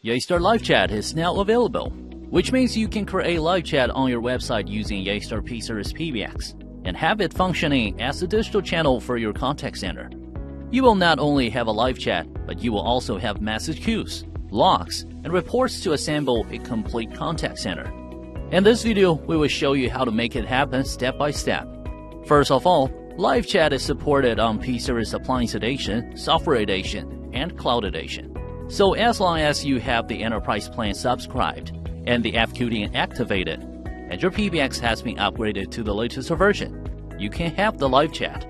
Yeastar Live Chat is now available, which means you can create live chat on your website using Yeastar P-Series PBX and have it functioning as a digital channel for your contact center. You will not only have a live chat, but you will also have message queues, logs, and reports to assemble a complete contact center. In this video, we will show you how to make it happen step by step. First of all, live chat is supported on P-Series Appliance Edition, Software Edition, and Cloud Edition. So as long as you have the enterprise plan subscribed and the FQDN activated, and your PBX has been upgraded to the latest version, you can have the live chat.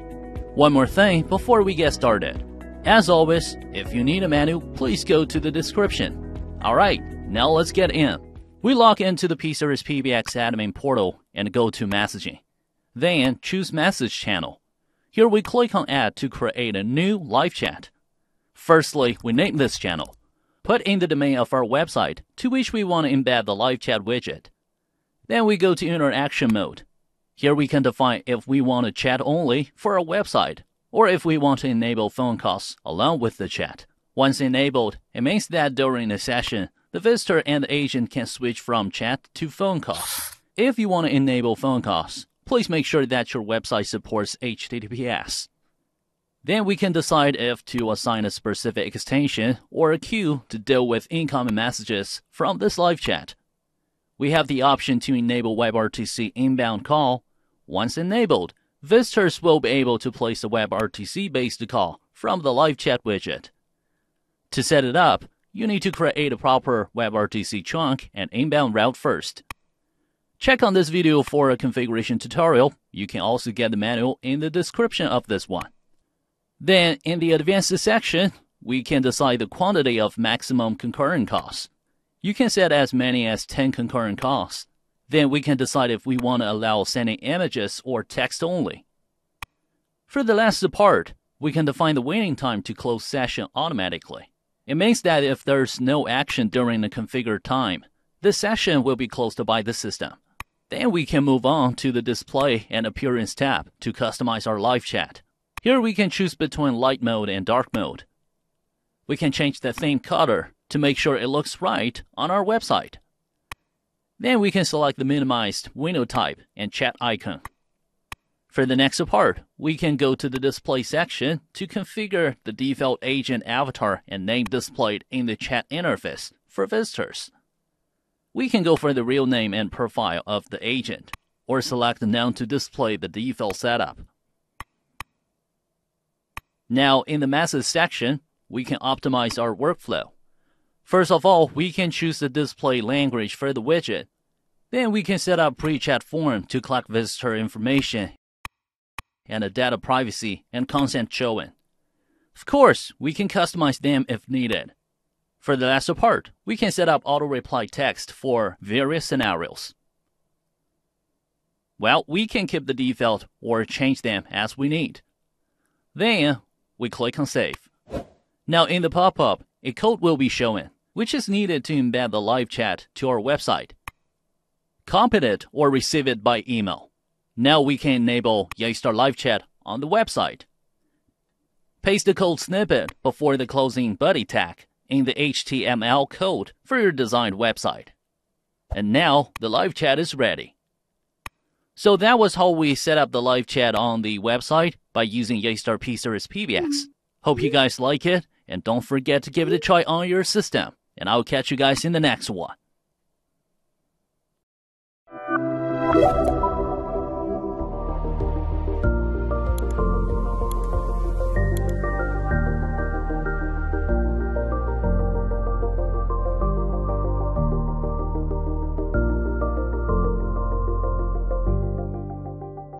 One more thing before we get started. As always, if you need a menu, please go to the description. Alright, now let's get in. We log into the P-Series PBX admin portal and go to messaging. Then choose message channel. Here we click on add to create a new live chat. Firstly, we name this channel. Put in the domain of our website to which we want to embed the live chat widget. Then we go to interaction mode. Here we can define if we want to chat only for our website or if we want to enable phone calls along with the chat. Once enabled, it means that during a session, the visitor and the agent can switch from chat to phone calls. If you want to enable phone calls, please make sure that your website supports HTTPS. Then we can decide if to assign a specific extension or a queue to deal with incoming messages from this live chat. We have the option to enable WebRTC inbound call. Once enabled, visitors will be able to place a WebRTC-based call from the live chat widget. To set it up, you need to create a proper WebRTC chunk and inbound route first. Check on this video for a configuration tutorial. You can also get the manual in the description of this one. Then, in the advanced section, we can decide the quantity of maximum concurrent calls. You can set as many as 10 concurrent calls. Then we can decide if we want to allow sending images or text only. For the last part, we can define the waiting time to close session automatically. It means that if there's no action during the configured time, the session will be closed by the system. Then we can move on to the Display and Appearance tab to customize our live chat. Here we can choose between light mode and dark mode. We can change the theme color to make sure it looks right on our website. Then we can select the minimized window type and chat icon. For the next part, we can go to the Display section to configure the default agent avatar and name displayed in the chat interface for visitors. We can go for the real name and profile of the agent, or select none to display the default setup. Now, in the message section, we can optimize our workflow. First of all, we can choose the display language for the widget. Then we can set up pre-chat form to collect visitor information and a data privacy and consent showing. Of course, we can customize them if needed. For the last part, we can set up auto-reply text for various scenarios. Well, we can keep the default or change them as we need. Then, we click on Save. Now in the pop-up, a code will be shown, which is needed to embed the live chat to our website. Copy it or receive it by email. Now we can enable Yeastar Live Chat on the website. Paste the code snippet before the closing body tag in the HTML code for your designed website. And now the live chat is ready. So that was how we set up the live chat on the website by using Yeastar P-Series PBX. Hope you guys like it, and don't forget to give it a try on your system. And I'll catch you guys in the next one.